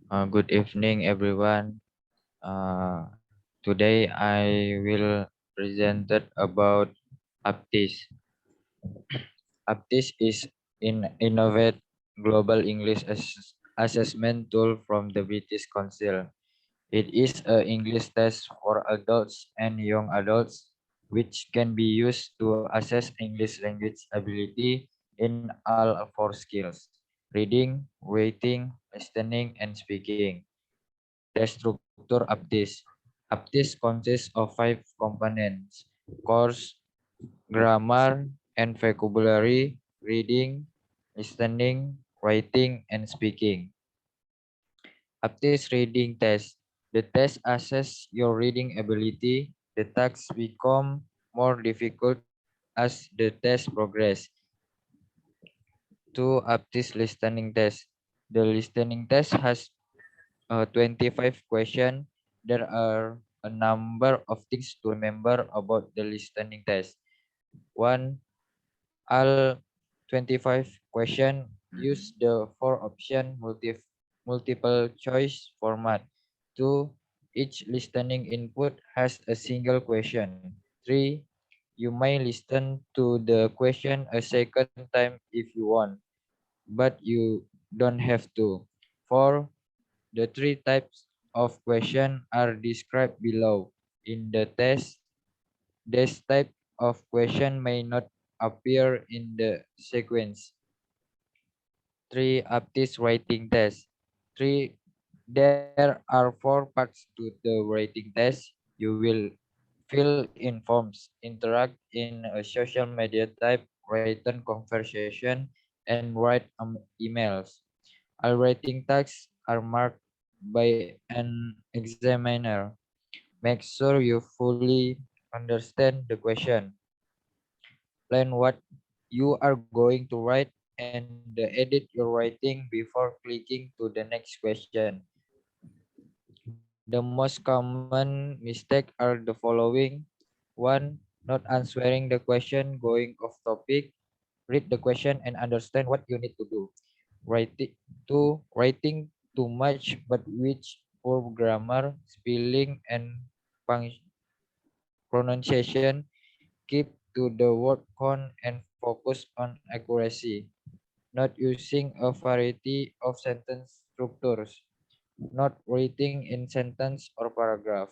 Good evening, everyone. Today I will present about Aptis. Aptis is an innovative global English assessment tool from the British Council. It is an English test for adults and young adults, which can be used to assess English language ability in all four skills: reading, writing, listening, and speaking. The structure Aptis. Aptis consists of 5 components: course, grammar and vocabulary, reading, listening, writing, and speaking. Aptis reading test. The test assess your reading ability. The tasks become more difficult as the test progress. 2. Aptis listening test. The listening test has 25 question. There are a number of things to remember about the listening test. 1. All 25 question use the 4-option multiple choice format. 2. Each listening input has a single question. 3. You may listen to the question a second time if you want, but you don't have to. 4. The 3 types of question are described below. In the test, this type of question may not appear in the sequence. 3. Aptis writing test. 3. There are 4 parts to the writing test. You will fill in forms, interact in a social media type, written conversation, and write emails. All writing tasks are marked by an examiner. Make sure you fully understand the question. Plan what you are going to write and edit your writing before clicking to the next question. The most common mistakes are the following. 1. Not answering the question, going off topic. Read the question and understand what you need to do. Writing 2. Writing too much but with poor grammar, spelling, and pronunciation. Keep to the word count and focus on accuracy. Not using a variety of sentence structures. Not writing in sentence or paragraph.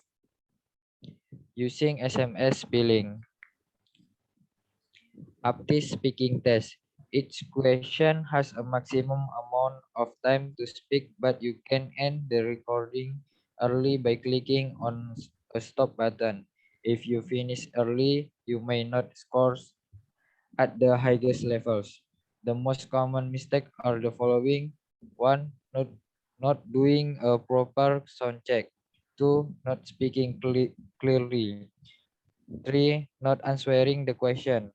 Using SMS spelling. Aptis speaking test. Each question has a maximum amount of time to speak, but you can end the recording early by clicking on a stop button. If you finish early, you may not score at the highest levels. The most common mistakes are the following. 1. Not doing a proper sound check. 2. Not speaking clearly. 3. Not answering the question.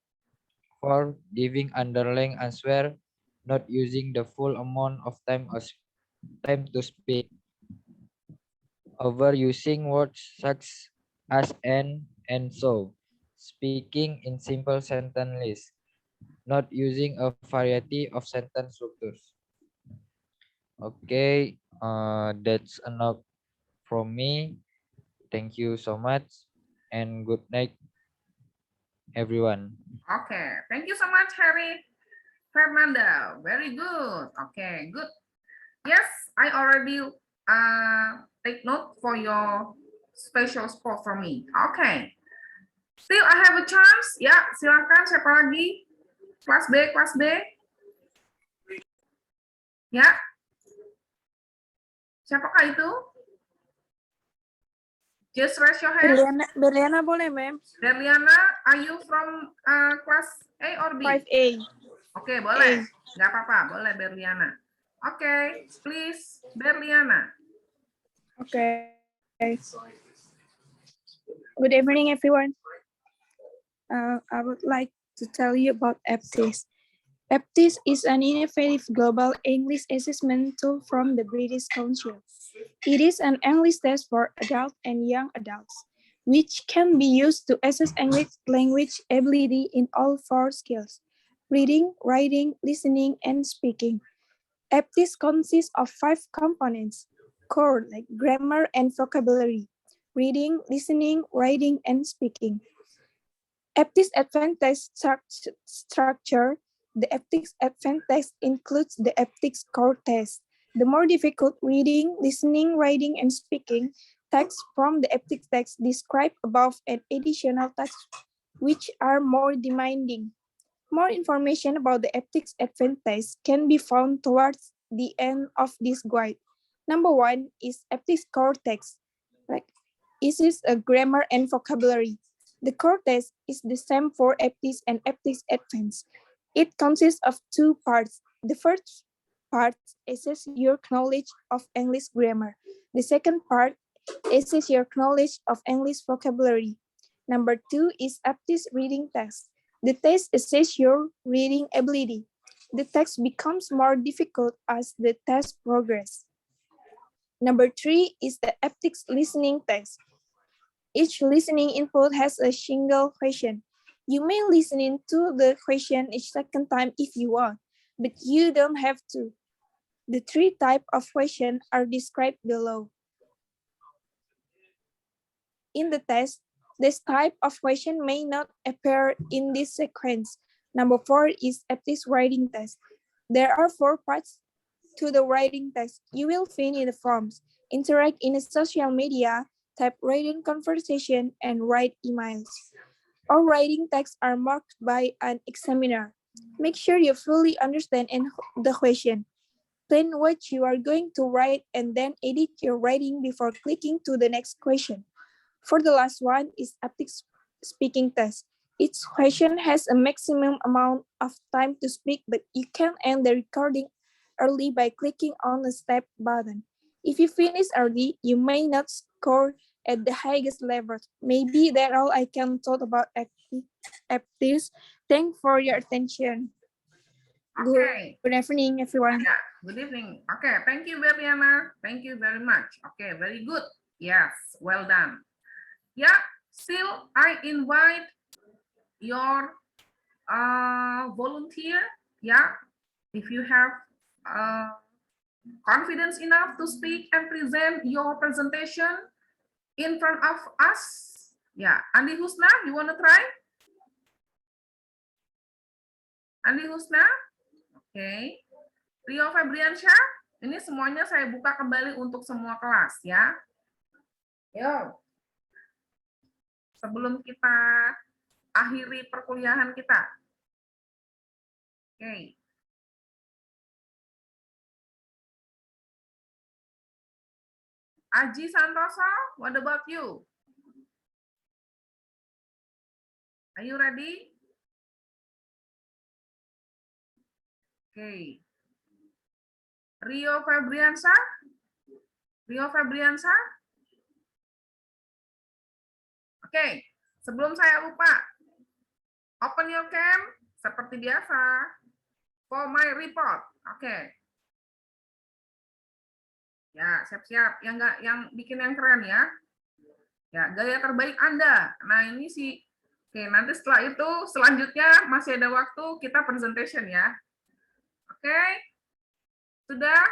4. Giving underlying answer, not using the full amount of time to speak. Overusing words such as and so. Speaking in simple sentence list. Not using a variety of sentence structures. Okay, that's enough from me. Thank you so much and good night, everyone. Okay, thank you so much, Harry Fernando. Very good. Okay, good. Yes, I already take note for your special spot for me. Okay. Still I have a chance. Ya, silakan siapa lagi? Kelas B, kelas B. Ya. Siapakah itu? Just raise your hand. Berliana boleh, ma'am. Berliana, are you from class A or B? 5A. Oke, boleh. Nggak apa-apa, boleh Berliana. Oke, please Berliana. Okay. Good evening, everyone. I would like to tell you about Aptis. Aptis is an innovative global English assessment tool from the British Council. It is an English test for adult and young adults, which can be used to assess English language ability in all 4 skills: reading, writing, listening, and speaking. Aptis consists of 5 components: core, like grammar and vocabulary, reading, listening, writing, and speaking. Aptis advantage structure. The Aptis advantage includes the Aptis core test. The more difficult reading, listening, writing, and speaking text from the Aptis text described above and additional tasks which are more demanding. More information about the Aptis advantage can be found towards the end of this guide. Number 1 is Aptis core text. Like, this is a grammar and vocabulary. The core test is the same for Aptis and Aptis Advanced. It consists of 2 parts. The first part assesses your knowledge of English grammar. The second part assesses your knowledge of English vocabulary. Number 2 is Aptis reading test. The test assesses your reading ability. The text becomes more difficult as the test progresses. Number 3 is the Aptis listening test. Each listening input has a single question. You may listen to the question each second time if you want, but you don't have to. The 3 types of questions are described below. In the test, this type of question may not appear in this sequence. Number 4 is Aptis writing test. There are 4 parts to the writing test. You will fill in the forms, interact in a social media, type written conversation, and write emails. All writing texts are marked by an examiner. Make sure you fully understand the question. Plan what you are going to write and then edit your writing before clicking to the next question. For the last one is Aptis speaking test. Each question has a maximum amount of time to speak, but you can end the recording early by clicking on the stop button. If you finish early, you may not score at the highest level. Maybe that's all I can talk about Aptis. Thanks for your attention. Okay. Good evening, everyone. Yeah, good evening. Okay, thank you, Beriana. Thank you very much. Okay, very good. Yes, well done. Yeah, still I invite your volunteer. Yeah, if you have confidence enough to speak and present your presentation in front of us. Yeah, Andi Husna, you want to try? Andi Husna? Oke. Rio Febriansyah, ini semuanya saya buka kembali untuk semua kelas ya. Yo. Sebelum kita akhiri perkuliahan kita. Oke. Aji Santoso, what about you? Are you ready? Oke. Rio Febriansyah? Rio Febriansyah? Oke, sebelum saya lupa, open your cam seperti biasa for my report. Oke. Ya, siap-siap. Yang bikin yang keren ya. Ya, gaya terbaik Anda. Nah, ini sih. Oke, nanti setelah itu selanjutnya masih ada waktu kita presentation ya. Oke. Sudah?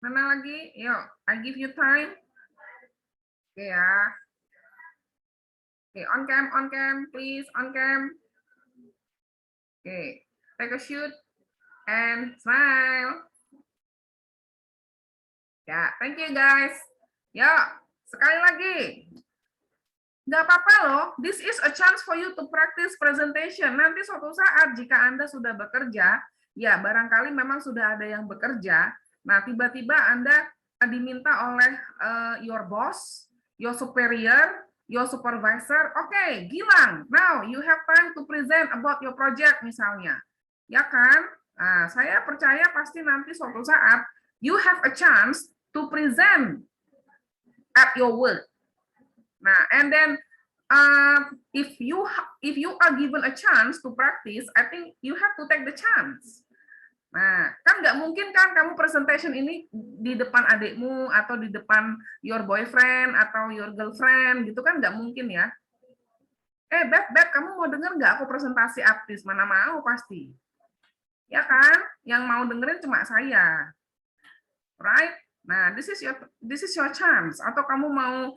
Mana lagi? Yuk, I give you time. Oke ya. Oke, on cam, please, on cam. Oke, take a shoot and smile. Ya, thank you guys. Yuk, sekali lagi. Nggak apa-apa loh, this is a chance for you to practice presentation. Nanti suatu saat jika Anda sudah bekerja, ya barangkali memang sudah ada yang bekerja, nah tiba-tiba Anda diminta oleh your boss, your superior, your supervisor, oke, Gilang, now you have time to present about your project misalnya. Ya kan? Nah, saya percaya pasti nanti suatu saat you have a chance to present at your work. Nah, and then if you are given a chance to practice, I think you have to take the chance. Nah, kan nggak mungkin kan kamu presentation ini di depan adikmu atau di depan your boyfriend atau your girlfriend gitu kan nggak mungkin ya. Beb, kamu mau denger nggak aku presentasi Aptis? Mana mau pasti. Ya kan? Yang mau dengerin cuma saya. Right? Nah, this is your chance. Atau kamu mau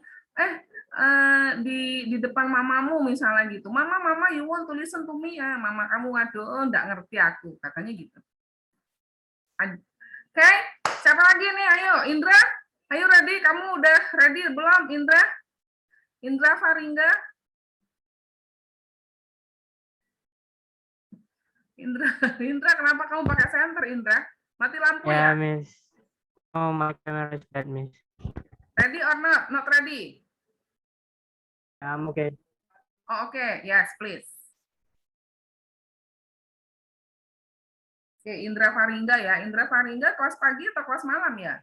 di depan mamamu misalnya gitu. Mama, you want to listen to me ya? Mama kamu waduh, enggak ngerti aku, katanya gitu. Oke, siapa lagi nih? Ayo, Indra. Ayo ready? Kamu udah ready belum, Indra? Indra Faringga? Indra, Indra, kenapa kamu pakai senter, Indra? Mati lampu ya? Yeah, Miss. Oh, my camera is dead, Miss. Ready or not? Not ready? I'm okay. Oh, oke. Yes, please. Oke, Indra Faringga ya. Indra Faringga kelas pagi atau kelas malam ya?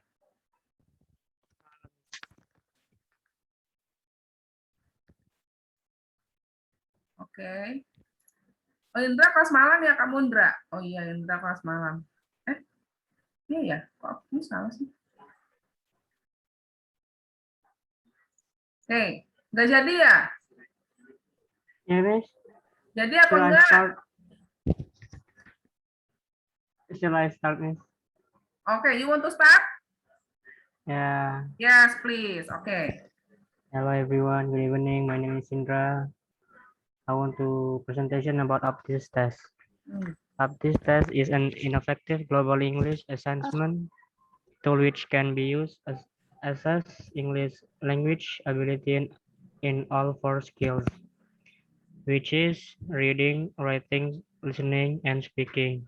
Oke. Oh, Indra kelas malam ya kamu, Indra? Oh iya, Indra kelas malam. Iya ya, kok ini salah sih? Oke, nggak jadi ya? Yeah, Miss. Jadi apa Shall I enggak? start? Shall I start, Miss? Oke, you want to start? Yeah. Yes, please. Oke. Hello, everyone. Good evening. My name is Indra. I want to presentation about Aptis test. Aptis test is an innovative global English assessment tool which can be used as assess English language ability in all four skills, which is reading, writing, listening, and speaking.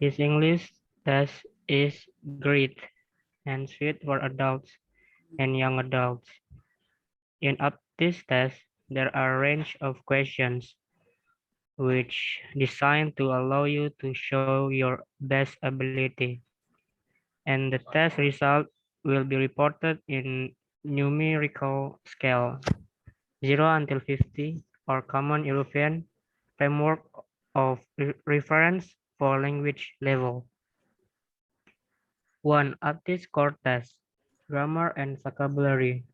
This English test is great and suited for adults and young adults. In Aptis test, there are a range of questions which designed to allow you to show your best ability. And the test result will be reported in numerical scale 0 until 50 or Common European Framework of Reference for language level. 1. Aptis core test, grammar and vocabulary.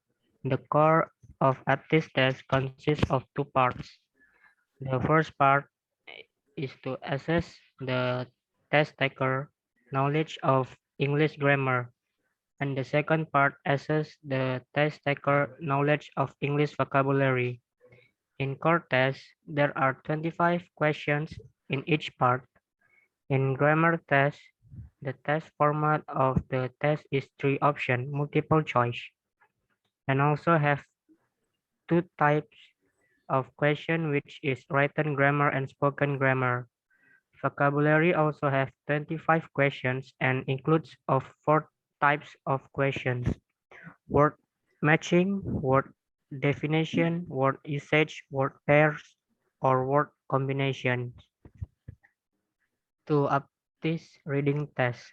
The core of Aptis test consists of two parts. The first part is to assess the test taker knowledge of English grammar, and the second part assess the test taker knowledge of English vocabulary. In core test, there are 25 questions in each part. In grammar test, the test format of the test is three option multiple choice, and also have two types of question, which is written grammar and spoken grammar. Vocabulary also have 25 questions and includes of four types of questions: word matching, word definition, word usage, word pairs, or word combinations. To Aptis reading test.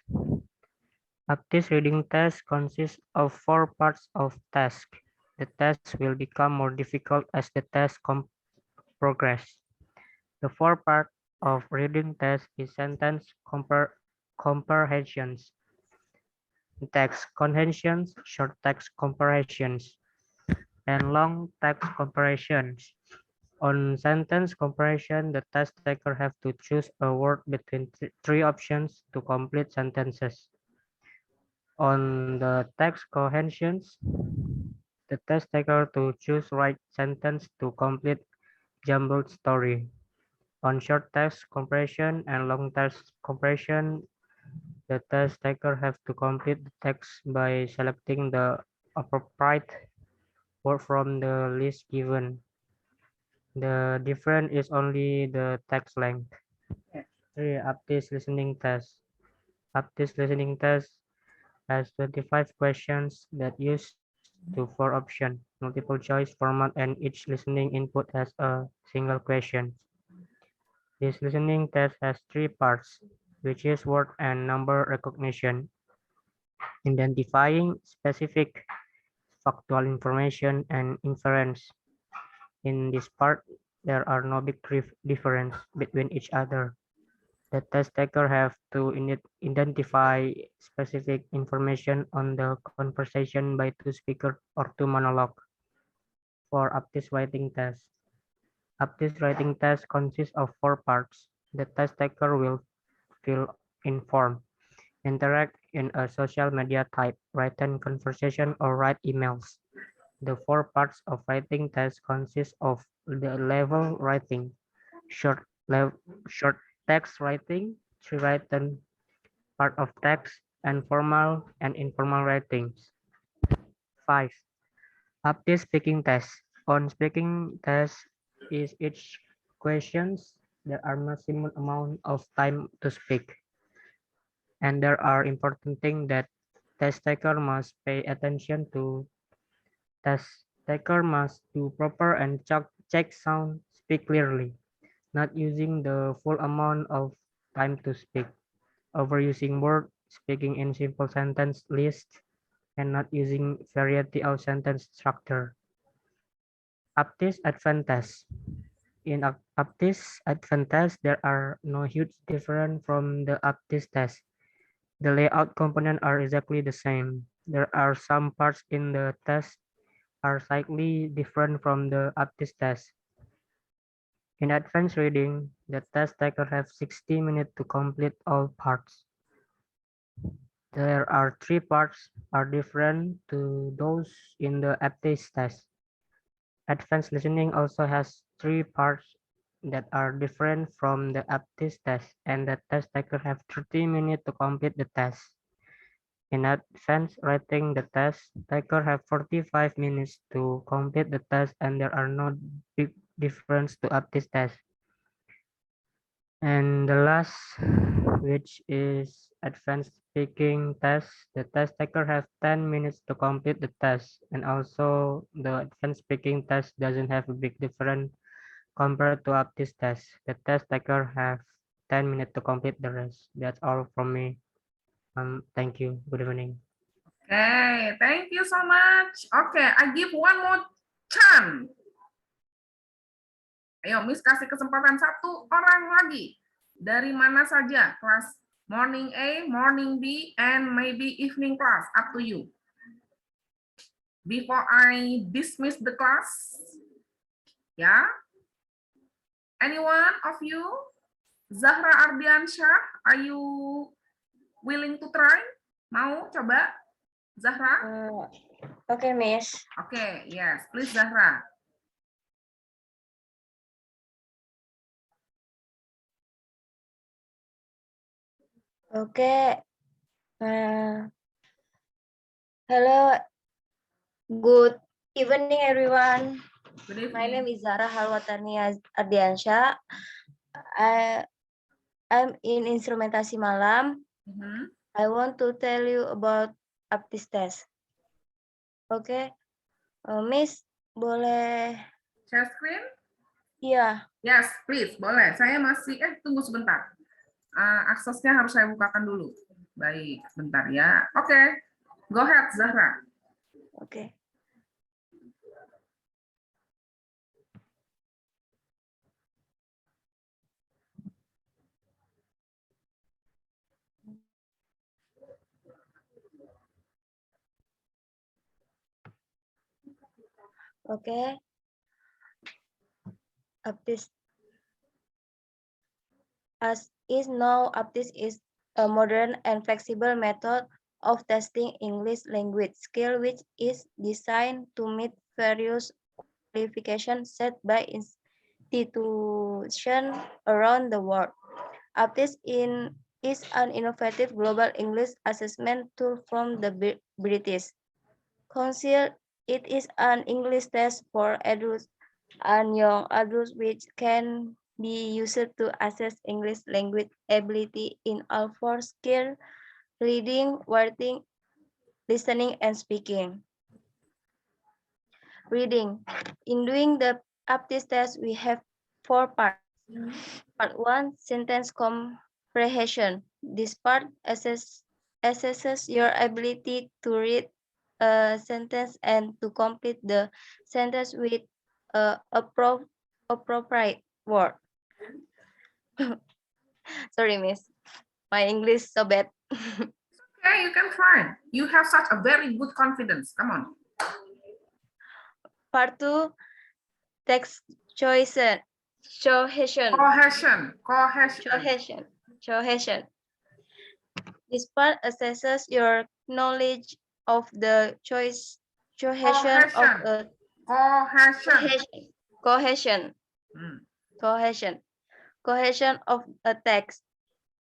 Aptis reading test consists of four parts of task. The test will become more difficult as the test progress. The four part of reading test is sentence comprehensions, text comprehensions, short text comprehensions, and long text comprehensions. On sentence comprehension, the test taker have to choose a word between three options to complete sentences. On the text comprehensions, the test taker to choose right sentence to complete jumbled story. On short text compression and long text compression, the test taker have to complete the text by selecting the appropriate word from the list given. The difference is only the text length. 3. Aptis listening test. Aptis listening test has 25 questions that use to 4 option multiple choice format, and each listening input has a single question. This listening test has 3 parts, which is word and number recognition, identifying specific factual information, and inference. In this part, there are no big difference between each other. The test taker have to identify specific information on the conversation by two speaker or two monologue. For Aptis writing test. Aptis writing test consists of 4 parts. The test taker will fill in form, interact in a social media type, written conversation, or write emails. The 4 parts of writing test consist of the level writing, short text writing, 3 written part of text, and formal and informal writings. 5. Aptis speaking test. On speaking test is each questions there are maximum amount of time to speak, and there are important things that test taker must pay attention to. Test taker must do proper and check sound, speak clearly, not using the full amount of time to speak, overusing word, speaking in simple sentence list, and not using variety of sentence structure. Aptis advantage. In Aptis advantage, there are no huge difference from the Aptis test. The layout components are exactly the same. There are some parts in the test are slightly different from the Aptis test. In advanced reading, the test taker have 60 minutes to complete all parts. There are 3 parts are different to those in the Aptis test. Advanced listening also has 3 parts that are different from the Aptis test, and the test taker have 30 minutes to complete the test. In advanced writing, the test taker have 45 minutes to complete the test, and there are no big difference to Aptis test. And the last, which is advanced speaking test, the test taker have 10 minutes to complete the test, and also the advanced speaking test doesn't have a big difference compared to Aptis test. The test taker have 10 minutes to complete the rest. That's all from me. Thank you. Good evening. Okay, thank you so much. Okay, I give one more chance. Ayo, Miss kasih kesempatan 1 orang lagi. Dari mana saja? Kelas morning A, morning B, and maybe evening class. Up to you. Before I dismiss the class. Yeah? Anyone of you? Zahra Ardiansyah, are you willing to try? Mau coba? Zahra? Okay, Miss. Okay, yes. Please, Zahra. Okay. Hello. Good evening, everyone. Good My name evening. is Zara Halwatani Ardiansyah. I'm in instrumentasi malam. I want to tell you about Aptis test. Okay. Miss, boleh? Share screen? Iya. Yes, please. Boleh. Saya masih, tunggu sebentar. Aksesnya harus saya bukakan dulu. Baik, bentar ya. Oke. Go ahead, Zahra. Oke. Okay. Aptis. As is now, Aptis is a modern and flexible method of testing English language skill, which is designed to meet various qualifications set by institutions around the world. Aptis is an innovative global English assessment tool from the British Council. It is an English test for adults and young adults which can be used to assess English language ability in all 4 skills: reading, writing, listening, and speaking. Reading. In doing the Aptis test, we have 4 parts. Part 1, sentence comprehension. This part assesses your ability to read a sentence and to complete the sentence with appropriate word. Sorry, Miss. My English so bad. Okay, you can try. You have such a very good confidence. Come on. Part 2, text choice. Cohesion. Cohesion. Cohesion. Cohesion. This part assesses your knowledge of the cohesion of Cohesion. a Cohesion. cohesion Hmm. cohesion cohesion of a text.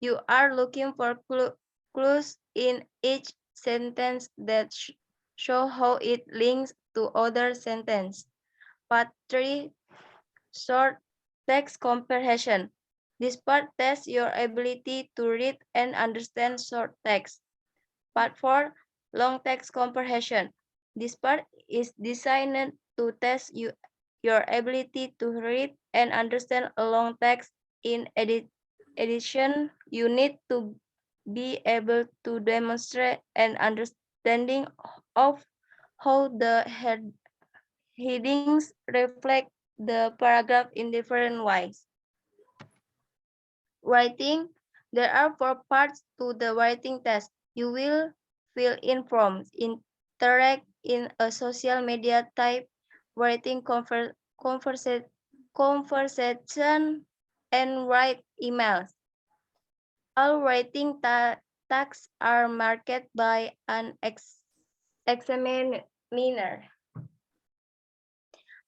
You are looking for clues in each sentence that show how it links to other sentence. Part 3, short text comprehension. This part tests your ability to read and understand short text. Part 4, long text comprehension. This part is designed to test your ability to read and understand a long text. In addition, you need to be able to demonstrate an understanding of how the headings reflect the paragraph in different ways. Writing, there are 4 parts to the writing test. You will fill in forms, interact in a social media type, writing conversation, and write emails. All writing tasks are marked by an examiner.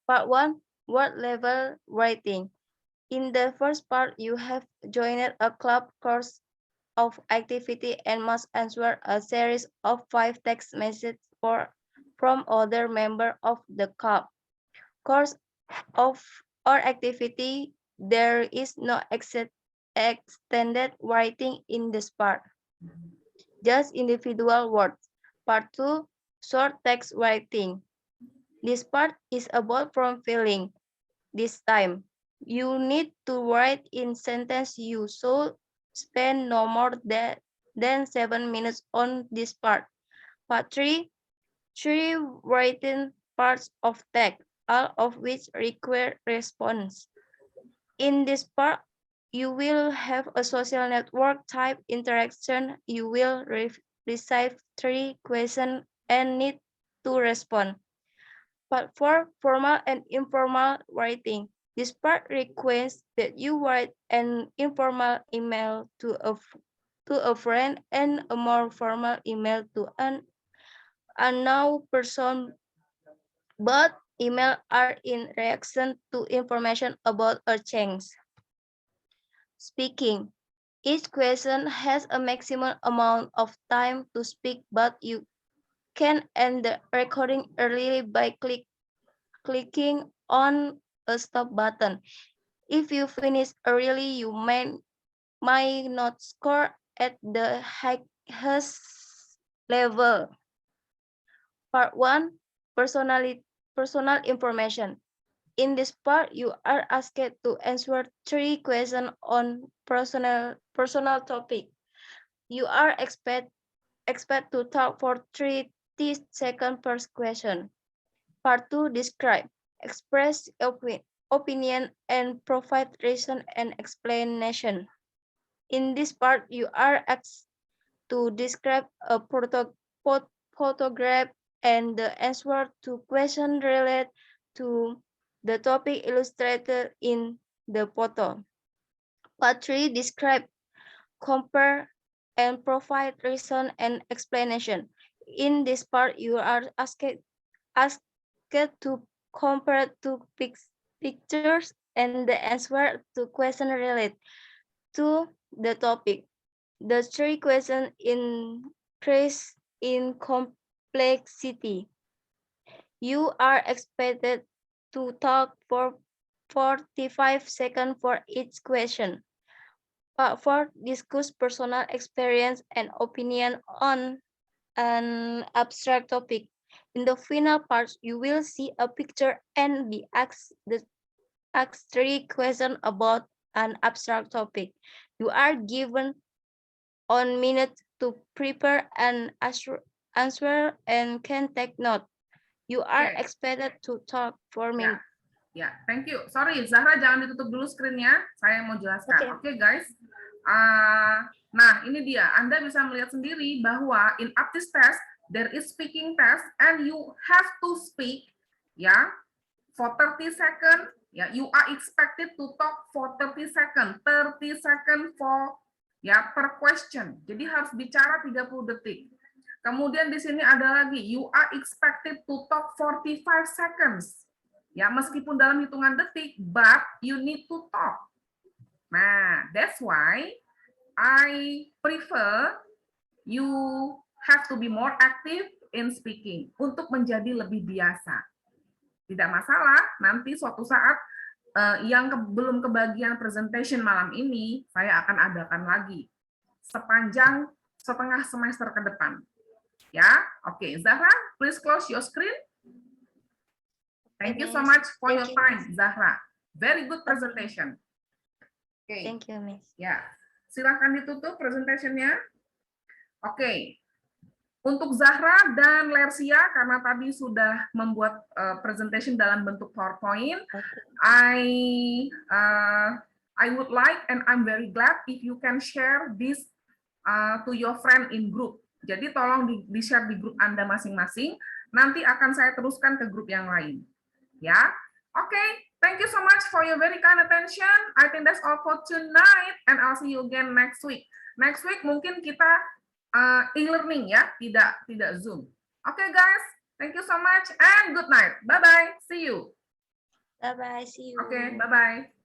Part 1, word level writing. In the first part, you have joined a club course of activity and must answer a series of 5 text messages from other members of the club. Course of or activity, there is no extended writing in this part, just individual words. Part 2, short text writing. This part is about from feeling. This time, you need to write in sentence. You should spend no more than 7 minutes on this part. Part 3, 3 written parts of text, all of which require response. In this part, you will have a social network type interaction. You will receive 3 questions and need to respond. Part 4, formal and informal writing. This part requires that you write an informal email to a friend and a more formal email to an unknown person. Both emails are in reaction to information about a change. Speaking. Each question has a maximum amount of time to speak, but you can end the recording early by clicking on a stop button. If you finish early, you might not score at the highest level. Part 1, personal information. In this part, you are asked to answer 3 questions on personal topic. You are expect to talk for 30 seconds per question. Part 2, describe. Express opinion and provide reason and explanation. In this part, you are asked to describe a photograph and the answer to questions related to the topic illustrated in the photo. Part 3, describe, compare, and provide reason and explanation. In this part, you are asked to compare two pictures and the answer to question related to the topic. The 3 questions increase in complexity. You are expected to talk for 45 seconds for each question. Part 4, discuss personal experience and opinion on an abstract topic. In the final part, you will see a picture and be asked 3 questions about an abstract topic. You are given 1 minute to prepare an answer and can take note. You are Okay. expected to talk for minutes. Ya, thank you. Sorry, Zahra jangan ditutup dulu screen-nya. Saya mau jelaskan. Oke, guys. Nah, ini dia. Anda bisa melihat sendiri bahwa in Aptis test, there is speaking test and you have to speak ya for 30 seconds. Ya, you are expected to talk for 30 seconds. 30 seconds for ya, per question. Jadi harus bicara 30 detik. Kemudian di sini ada lagi, you are expected to talk 45 seconds. Ya, meskipun dalam hitungan detik, but you need to talk. Nah, that's why I prefer you have to be more active in speaking untuk menjadi lebih biasa. Tidak masalah, nanti suatu saat yang belum kebagian presentation malam ini, saya akan adakan lagi sepanjang setengah semester ke depan. Ya, oke. Zahra, please close your screen. Thank you so much for your time, Zahra. Very good presentation. Oke. Thank you, Miss. Ya, silahkan ditutup presentationnya. Oke. Untuk Zahra dan Lersia, karena tadi sudah membuat presentation dalam bentuk PowerPoint, I would like and I'm very glad if you can share this to your friend in group. Jadi tolong di-share di grup Anda masing-masing. Nanti akan saya teruskan ke grup yang lain. Ya, oke. Thank you so much for your very kind attention. I think that's all for tonight, and I'll see you again next week. Next week mungkin kita e-learning ya, tidak Zoom. Oke guys, thank you so much and good night. Bye bye. See you. Bye bye. See you. Oke, bye bye.